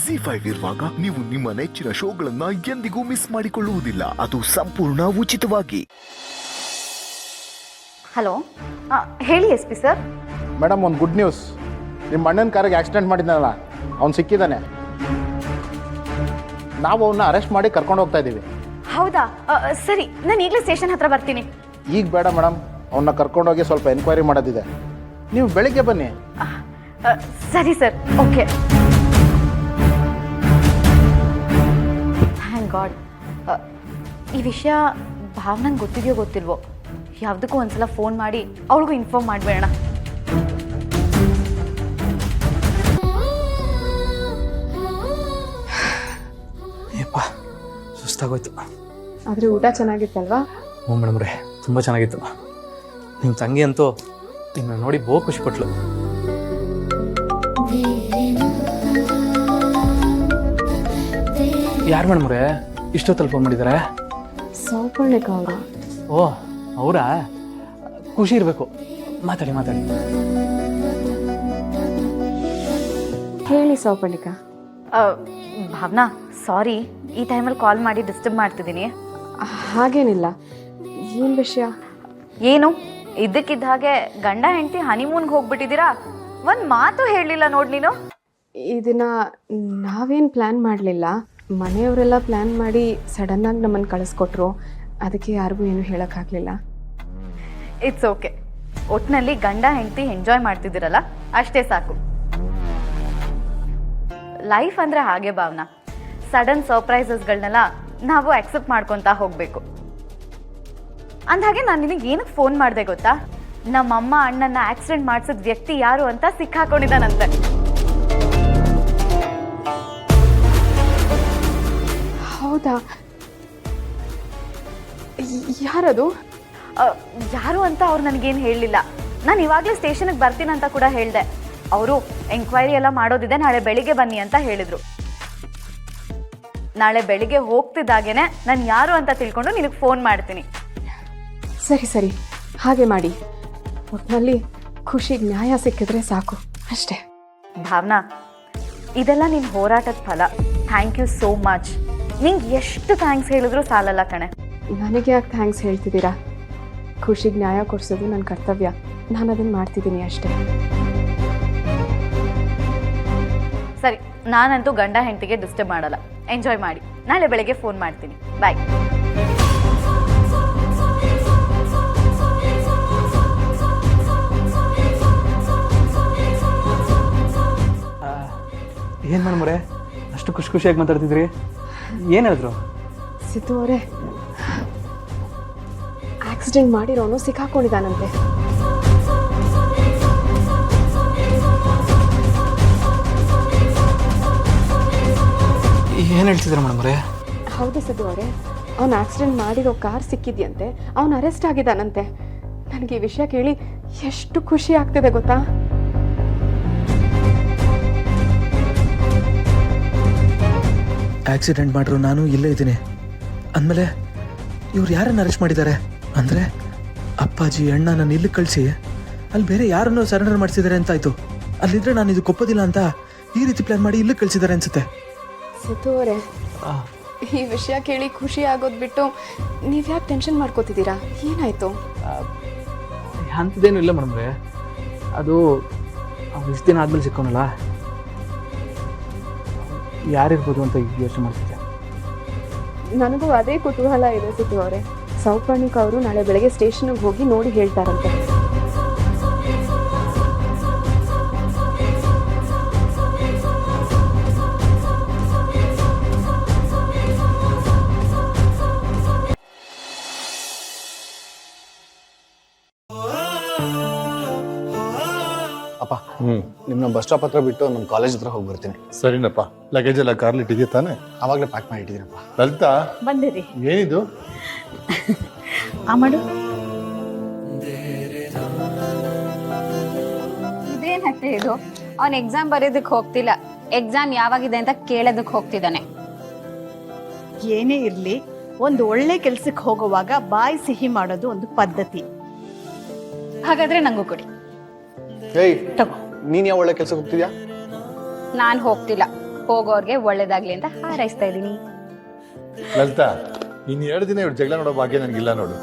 ಜಿ5 ಇರುವಾಗ ನೀವು ನಿಮ್ಮ ನೆಚ್ಚಿನ ಶೋಗಳನ್ನ ಎಂದಿಗೂ ಮಿಸ್ ಮಾಡಿಕೊಳ್ಳುವುದಿಲ್ಲ. ಅದು ಸಂಪೂರ್ಣ ಉಚಿತವಾಗಿ. ಹಲೋ, ಹೇಳಿ ಎಸ್ ಪಿ ಸರ್. ಮೇಡಮ್, ಒಂದು ಗುಡ್ ನ್ಯೂಸ್. ನಿಮ್ಮ ಅಣ್ಣನ ಕಾರಿಗೆ ಆಕ್ಸಿಡೆಂಟ್ ಮಾಡಿದ್ದಾನಲ್ಲ, ಅವ್ನು ಸಿಕ್ಕಿದ್ದಾನೆ. ನಾವು ಅವನ್ನ ಅರೆಸ್ಟ್ ಮಾಡಿ ಕರ್ಕೊಂಡು ಹೋಗ್ತಾ ಇದ್ದೀವಿ. ಹೌದಾ? ಸರಿ, ನಾನು ಈಗಲೇ ಸ್ಟೇಷನ್ ಹತ್ರ ಬರ್ತೀನಿ. ಈಗ ಬೇಡ ಮೇಡಮ್, ಅವನ್ನ ಕರ್ಕೊಂಡೋಗಿ ಸ್ವಲ್ಪ ಎನ್ಕ್ವೈರಿ ಮಾಡೋದಿದೆ. ನೀವು ಬೆಳಿಗ್ಗೆ ಬನ್ನಿ. ಸರಿ ಸರ್, ಓಕೆ. Thank god. ಈ ವಿಷಯ ಭಾವನಂಗೆ ಗೊತ್ತಿದೆಯೋ ಗೊತ್ತಿಲ್ವೋ, ಯಾವುದಕ್ಕೂ ಒಂದ್ಸಲ ಫೋನ್ ಮಾಡಿ ಅವಳಿಗೂ ಇನ್ಫಾರ್ಮ್ ಮಾಡಬೇಡ. ಯಪ್ಪ, ಸುಸ್ತಾಗೋಯ್ತು. ಆದರೆ ಊಟ ಚೆನ್ನಾಗಿತ್ತಲ್ವಾ? ಹ್ಞೂ ಮೇಡಮ್ ರೇ, ತುಂಬ ಚೆನ್ನಾಗಿತ್ತು. ನಿಮ್ಮ ತಂಗಿ ಅಂತೂ ನಿಮ್ಮನ್ನ ನೋಡಿ ಬಹು ಖುಷಿಪಟ್ಲು. ಯಾರು ಮೇಡಮ್ ರೇ ಇಷ್ಟೊತ್ತಲ್ಲಿ ಫೋನ್ ಮಾಡಿದ್ದಾರೆ? ಸೌಪರ್ಣಿಕ ಅವರು. ಓ, ಅವರಾ? ಖುಷಿ ಇರಬೇಕು. ಮಾತಾಡಿ ಮಾತಾಡಿ. ಹೇಳಿ ಸೌಪರ್ಣಿಕ. ಭಾವನಾ, ಸಾರಿ, ಈ ಟೈಮಲ್ಲಿ ಕಾಲ್ ಮಾಡಿ ಡಿಸ್ಟರ್ಬ್ ಮಾಡ್ತಿದ್ದೀನಿ. ಹಾಗೇನಿಲ್ಲ. ಏನು ವಿಷಯ? ಏನು ಇದ್ದಕ್ಕಿದ್ದ ಹಾಗೆ ಗಂಡ ಹೆಂಡತಿ ಹನಿಮೂನ್ಗೆ ಹೋಗ್ಬಿಟ್ಟಿದ್ದೀರಾ? ಒಂದು ಮಾತು ಹೇಳಲಿಲ್ಲ ನೋಡಿ ನೀನು. ಇದನ್ನ ನಾವೇನು ಪ್ಲ್ಯಾನ್ ಮಾಡಲಿಲ್ಲ. ಮನೆಯವರೆಲ್ಲ ಪ್ಲ್ಯಾನ್ ಮಾಡಿ ಸಡನ್ನಾಗಿ ನಮ್ಮನ್ನು ಕಳಿಸ್ಕೊಟ್ರು. ಅದಕ್ಕೆ ಯಾರಿಗೂ ಏನು ಹೇಳೋಕ್ಕಾಗಲಿಲ್ಲ. It's okay. ಒಟ್ಟಿನಲ್ಲಿ ಗಂಡ ಹೆಂಡತಿ ಎಂಜಾಯ್ ಮಾಡ್ತಿದ್ದೀರಲ್ಲ, ಅಷ್ಟೇ ಸಾಕು. ಲೈಫ್ ಅಂದರೆ ಹಾಗೆ ಭಾವನಾ, ಸಡನ್ ಸರ್ಪ್ರೈಸಸ್ಗಳನ್ನೆಲ್ಲ ನಾವು ಅಕ್ಸೆಪ್ಟ್ ಮಾಡ್ಕೊತಾ ಹೋಗಬೇಕು. ಅಂದಹಾಗೆ ನಾನು ನಿನಗೆ ಏನಕ್ಕೆ ಫೋನ್ ಮಾಡಿದೆ ಗೊತ್ತಾ? ನಮ್ಮಮ್ಮ ಅಣ್ಣನ ಆಕ್ಸಿಡೆಂಟ್ ಮಾಡಿಸಿದ ವ್ಯಕ್ತಿ ಯಾರು ಅಂತ ಸಿಕ್ಕಾಕೊಂಡಿದ್ದಾನಂತೆ. ಹೌದಾ? ಯಾರದು? ಯಾರು ಅಂತ ಅವ್ರು ನನಗೇನು ಹೇಳಲಿಲ್ಲ. ನಾನು ಇವಾಗಲೇ ಸ್ಟೇಷನ್ಗೆ ಬರ್ತೀನಂತ ಕೂಡ ಹೇಳಿದೆ. ಅವರು ಎಂಕ್ವೈರಿ ಎಲ್ಲ ಮಾಡೋದಿದೆ, ನಾಳೆ ಬೆಳಿಗ್ಗೆ ಬನ್ನಿ ಅಂತ ಹೇಳಿದರು. ನಾಳೆ ಬೆಳಿಗ್ಗೆ ಹೋಗ್ತಿದ್ದಾಗೇನೆ ನಾನು ಯಾರು ಅಂತ ತಿಳ್ಕೊಂಡು ನಿನಗೆ ಫೋನ್ ಮಾಡ್ತೀನಿ. ಸರಿ ಸರಿ, ಹಾಗೆ ಮಾಡಿ. ಒಟ್ಟಿನಲ್ಲಿ ಖುಷಿಗೆ ನ್ಯಾಯ ಸಿಕ್ಕಿದ್ರೆ ಸಾಕು, ಅಷ್ಟೇ. ಭಾವನಾ, ಇದೆಲ್ಲ ನಿನ್ನ ಹೋರಾಟದ ಫಲ. Thank you so much. ನಿಂಗೆ ಎಷ್ಟು ಥ್ಯಾಂಕ್ಸ್ ಹೇಳಿದ್ರು ಸಾಲಲ್ಲ ಕಣೆ. ನನಗೆ ಯಾಕೆ ಥ್ಯಾಂಕ್ಸ್ ಹೇಳ್ತಿದ್ದೀರಾ? ಖುಷಿಗೆ ನ್ಯಾಯ ಕೊಡಿಸೋದು ನನ್ನ ಕರ್ತವ್ಯ. ನಾನು ಅದನ್ನು ಮಾಡ್ತಿದ್ದೀನಿ ಅಷ್ಟೇ. ಸರಿ, ನಾನಂತೂ ಗಂಡ ಹೆಂಡತಿಗೆ ಡಿಸ್ಟರ್ಬ್ ಮಾಡಲ್ಲ. ಎಂಜಾಯ್ ಮಾಡಿ. ನಾಳೆ ಬೆಳಗ್ಗೆ ಫೋನ್ ಮಾಡ್ತೀನಿ. ಬಾಯ್. ಏನು ಮೇಡಮ್ ರೇ ಅಷ್ಟು ಖುಷಿ ಖುಷಿಯಾಗಿ ಮಾತಾಡ್ತಿದ್ರಿ? ಏನು ಹೇಳಿದ್ರು? ಸಿದ್ದು ಅವರೇ, ಆಕ್ಸಿಡೆಂಟ್ ಮಾಡಿರೋನು ಸಿಕ್ಕಾಕೊಂಡಿದ್ದಾನಂತೆ. ಏನು ಹೇಳ್ತಿದ್ರು ಮೇಡಮ್ ರೇ? ಹೌದು ಸಿದ್ದು ಅವರೇ, ಅವನು ಆಕ್ಸಿಡೆಂಟ್ ಮಾಡಿರೋ ಕಾರ್ ಸಿಕ್ಕಿದ್ಯಂತೆ. ಅವನು ಅರೆಸ್ಟ್ ಆಗಿದ್ದಾನಂತೆ. ನನಗೆ ಈ ವಿಷಯ ಕೇಳಿ ಎಷ್ಟು ಖುಷಿ ಆಗ್ತಿದೆ ಗೊತ್ತಾ? ಆಕ್ಸಿಡೆಂಟ್ ಮಾಡಿರೋ ನಾನು ಇಲ್ಲೇ ಇದ್ದೀನಿ ಅಂದಮೇಲೆ ಇವ್ರು ಯಾರನ್ನು ಅರೆಸ್ಟ್ ಮಾಡಿದ್ದಾರೆ ಅಂದರೆ ಅಪ್ಪಾಜಿ ಅಣ್ಣ ನಾನು ಇಲ್ಲಿ ಕಳಿಸಿ ಅಲ್ಲಿ ಬೇರೆ ಯಾರನ್ನೋ ಸರೆಂಡರ್ ಮಾಡಿಸಿದ್ದಾರೆ ಅಂತಾಯ್ತು. ಅಲ್ಲಿದ್ರೆ ನಾನು ಇದು ಕೊಪ್ಪೋದಿಲ್ಲ ಅಂತ ಈ ರೀತಿ ಪ್ಲ್ಯಾನ್ ಮಾಡಿ ಇಲ್ಲಿ ಕಳಿಸಿದ್ದಾರೆ ಅನ್ಸುತ್ತೆ. ಸಿದ್ದು ಅವರೇ, ಈ ವಿಷಯ ಕೇಳಿ ಖುಷಿ ಆಗೋದು ಬಿಟ್ಟು ನೀವು ಯಾಕೆ ಟೆನ್ಷನ್ ಮಾಡ್ಕೋತಿದ್ದೀರಾ? ಏನಾಯಿತು? ಅಂಥದ್ದೇನು ಇಲ್ಲ ಮೇಡಮ್ ರೇ. ಅದು ಇಷ್ಟು ದಿನ ಆದಮೇಲೆ ಸಿಕ್ಕೋನಲ್ಲ, ಯಾರಿರ್ಬೋದು ಅಂತ ಯೋಚನೆ ಮಾಡ್ತಿದ್ದೆ. ನನಗೂ ಅದೇ ಕುತೂಹಲ ಇದೆ ಸಿದ್ದು ಅವರೇ. ಸೌಪರ್ಣಿಕ ಅವರು ನಾಳೆ ಬೆಳಗ್ಗೆ ಸ್ಟೇಷನ್ಗೆ ಹೋಗಿ ನೋಡಿ ಹೇಳ್ತಾರಂತೆ. ಅಪ್ಪ, ನಿಮ್ಮನ್ನ ಬಸ್ ಸ್ಟಾಪ್ ಹತ್ರ ಬಿಟ್ಟು ನಮ್ಮ ಕಾಲೇಜ್ ಹತ್ರ ಹೋಗಿ ಬರ್ತೀನಿ. ಸರಿನಪ್ಪ. ಲಗೇಜ್ ಎಲ್ಲ ಕಾರ್ಲಿ ಇಟ್ಟಿದ್ಯಾ ತಾನೆ? ಆವಾಗಲೇ ಪ್ಯಾಕ್ ಮಾಡಿ ಇಟ್ಟಿದ್ದೀನಪ್ಪ. ಲಲಿತಾ, ಬಂದಿರಿ. ಏನಿದು? ಮಾಡು. ಇದೇನತ್ತೆ ಇದು? ಅವನು ಎಕ್ಸಾಮ್ ಬರೆಯೋದಕ್ಕೆ ಹೋಗ್ತಿಲ್ಲ, ಎಕ್ಸಾಮ್ ಯಾವಾಗಿದೆ ಅಂತ ಕೇಳೋದಕ್ಕೆ ಹೋಗ್ತಿದ್ದಾನೆ. ಏನೇ ಇರಲಿ, ಒಂದು ಒಳ್ಳೆ ಕೆಲ್ಸಕ್ಕೆ ಹೋಗುವಾಗ ಬಾಯಿ ಸಿಹಿ ಮಾಡೋದು ಒಂದು ಪದ್ಧತಿ. ಹಾಗಾದ್ರೆ ನಂಗೂ ಕೊಡಿ. ಏಯ್, ನೀನ್ ಯಾವ ಒಳ್ಳೆ ಕೆಲ್ಸಕ್ಕೆ ಹೋಗ್ತಿದ್ಯಾ? ನಾನು ಹೋಗ್ತಿಲ್ಲ. ಹೋಗೋರ್ಗೆ ಒಳ್ಳೇದಾಗ್ಲಿ ಅಂತ ಹಾರೈಸ್ತಾ ಇದೀನಿ. ಲಲಿತಾ ಇನ್ನು 2 ದಿನ ಇವ್ರು ಜಗಳ ನೋಡೋ ಭಾಗ್ಯ ನನಗಿಲ್ಲ ನೋಡು.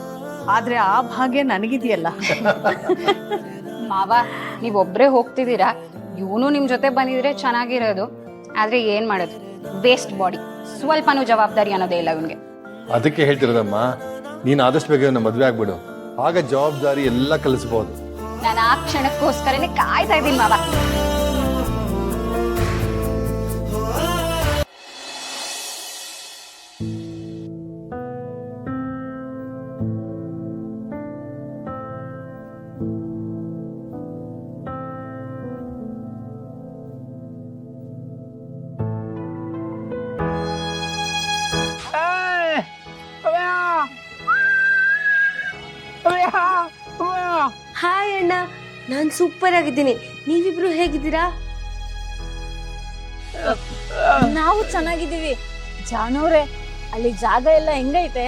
ಆದ್ರೆ ಆ ಭಾಗ್ಯ ನನಗಿದೆಯಲ್ಲ. ಮಾವ ನೀವೊಬ್ರೇ ಹೋಗ್ತಿದ್ದೀರಾ, ಇವನು ನಿಮ್ ಜೊತೆ ಬಂದಿದ್ರೆ ಚೆನ್ನಾಗಿರೋದು. ಆದ್ರೆ ಏನ್ ಮಾಡೋದು, ವೇಸ್ಟ್ ಬಾಡಿ, ಸ್ವಲ್ಪನೂ ಜವಾಬ್ದಾರಿ ಅನ್ನೋದೇ ಇಲ್ಲ ಇವನ್ಗೆ. ಅದಕ್ಕೆ ಹೇಳ್ತಿರೋದಮ್ಮ, ನೀನು ಆದಷ್ಟು ಬೇಗ ನಮ್ಮ ಮದುವೆ ಆಗ್ಬಿಡು, ಆಗ ಜವಾಬ್ದಾರಿ ಎಲ್ಲ ಕಲಿಸ್ಬೋದು. ನಾನು ಆ ಕ್ಷಣಕ್ಕೋಸ್ಕರನೇ ಕಾಯ್ತಾ ಇದ್ದೀನಿ ಮಾವ. ಹಾಯ್ ಅಣ್ಣ, ನಾನ್ ಸೂಪರ್ ಆಗಿದ್ದೀನಿ. ನೀವಿಬ್ರು ಹೇಗಿದ್ದೀರಾ? ನಾವು ಚೆನ್ನಾಗಿದ್ದೀವಿ. ಜಾನವ್ರೆ, ಅಲ್ಲಿ ಜಾಗ ಎಲ್ಲ ಹೆಂಗೈತೆ?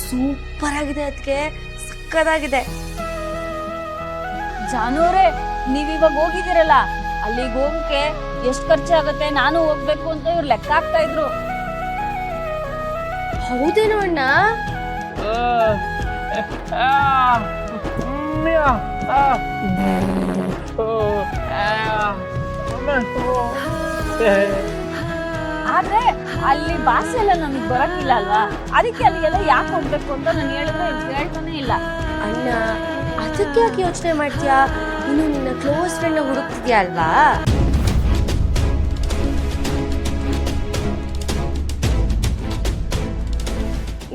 ಸೂಪರ್ ಆಗಿದೆ, ಅದಕ್ಕೆ ಸಕ್ಕದಾಗಿದೆ. ಜಾನವ್ರೆ, ನೀವಿವಾಗ ಹೋಗಿದ್ದೀರಲ್ಲ, ಅಲ್ಲಿಗೆ ಹೋಗಕ್ಕೆ ಎಷ್ಟು ಖರ್ಚಾಗತ್ತೆ, ನಾನು ಹೋಗ್ಬೇಕು ಅಂತ ಇವ್ರು ಲೆಕ್ಕ ಹಾಕ್ತಾ ಇದ್ರು. ಹೌದೇನೋ ಅಣ್ಣ? ಆದ್ರೆ ಅಲ್ಲಿ ಭಾಷೆ ಎಲ್ಲ ನಮಗ್ ಬರಕ್ಕಿಲ್ಲ ಅಲ್ವಾ, ಅದಕ್ಕೆ ಅಲ್ಲಿಗೆಲ್ಲ ಯಾಕೆ ಹೋಗ್ಬೇಕು ಅಂತ ನಾನು ಹೇಳಿದ್ರೆ ಹೇಳ್ತಾನೆ ಇಲ್ಲ. ಅಣ್ಣ, ಅದಕ್ಕೆ ಯಾಕೆ ಯೋಚನೆ ಮಾಡ್ತೀಯಾ? ಇನ್ನು ನಿನ್ನ ಕ್ಲೋಸ್ ಫ್ರೆಂಡ್ ಹುಡುಕ್ತಿದ್ಯಾ ಅಲ್ವಾ?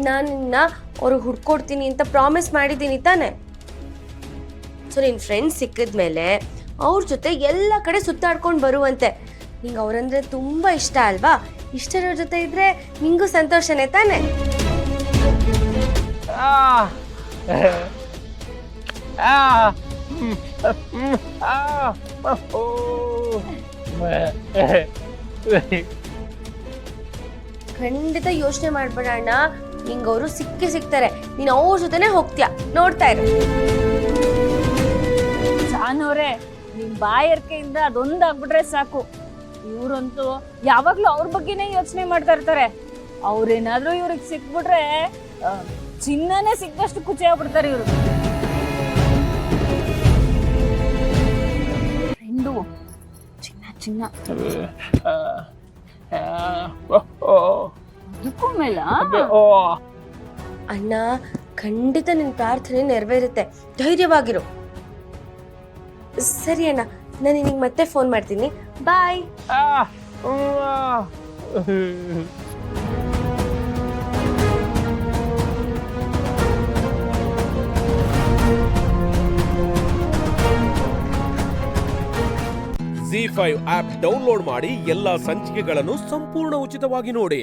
ನಾನು ನಿನ್ನ ಅವ್ರು ಹುಡ್ಕೊಡ್ತೀನಿ ಅಂತ ಪ್ರಾಮಿಸ್ ಮಾಡಿದ್ದೀನಿ ತಾನೆ. ಸೊ ನಿನ್ನ ಫ್ರೆಂಡ್ಸ್ ಸಿಕ್ಕಿದ್ಮೇಲೆ ಅವ್ರ ಜೊತೆ ಎಲ್ಲ ಕಡೆ ಸುತ್ತಾಡ್ಕೊಂಡು ಬರುವಂತೆ. ನಿಂಗೆ ಅವ್ರಂದ್ರೆ ತುಂಬ ಇಷ್ಟ ಅಲ್ವಾ? ಇಷ್ಟರ ಜೊತೆ ಇದ್ರೆ ನಿಂಗೂ ಸಂತೋಷನೇ ತಾನೆ. ಖಂಡಿತ ಯೋಚನೆ ಮಾಡ್ಬೇಡ ಅಣ್ಣ, ನಿಂಗೆ ಅವರು ಸಿಗ್ತಾರೆ. ನೀನು ಅವ್ರ ಜೊತೆನೆ ಹೋಗ್ತೀಯ, ನೋಡ್ತಾ ಇರು. ಜಾನವ್ರೆ, ನಿಮ್ ಬಾಯರ್ಕೆಯಿಂದ ಅದೊಂದಾಗ್ಬಿಟ್ರೆ ಸಾಕು. ಇವ್ರಂತೂ ಯಾವಾಗ್ಲೂ ಅವ್ರ ಬಗ್ಗೆನೇ ಯೋಚನೆ ಮಾಡ್ತಾ ಇರ್ತಾರೆ. ಅವ್ರೇನಾದ್ರೂ ಇವ್ರಿಗೆ ಸಿಕ್ಬಿಟ್ರೆ ಚಿನ್ನನೇ ಸಿಕ್ಕಷ್ಟು ಖುಷಿ ಆಗ್ಬಿಡ್ತಾರೆ ಇವ್ರು. ಫ್ರೆಂಡು ಚಿನ್ನ ಅಣ್ಣ, ಖಂಡಿತ ನಿನ್ ಪ್ರಾರ್ಥನೆ ನೆರವೇರುತ್ತೆ, ಧೈರ್ಯವಾಗಿರು. ಸರಿ ಅಣ್ಣ, ನಾನು ನಿನಗೆ ಮತ್ತೆ ಫೋನ್ ಮಾಡ್ತೀನಿ. ಬಾಯ್. ZEE5 ಆಪ್ ಡೌನ್ಲೋಡ್ ಮಾಡಿ ಎಲ್ಲಾ ಸಂಚಿಕೆಗಳನ್ನು ಸಂಪೂರ್ಣ ಉಚಿತವಾಗಿ ನೋಡಿ.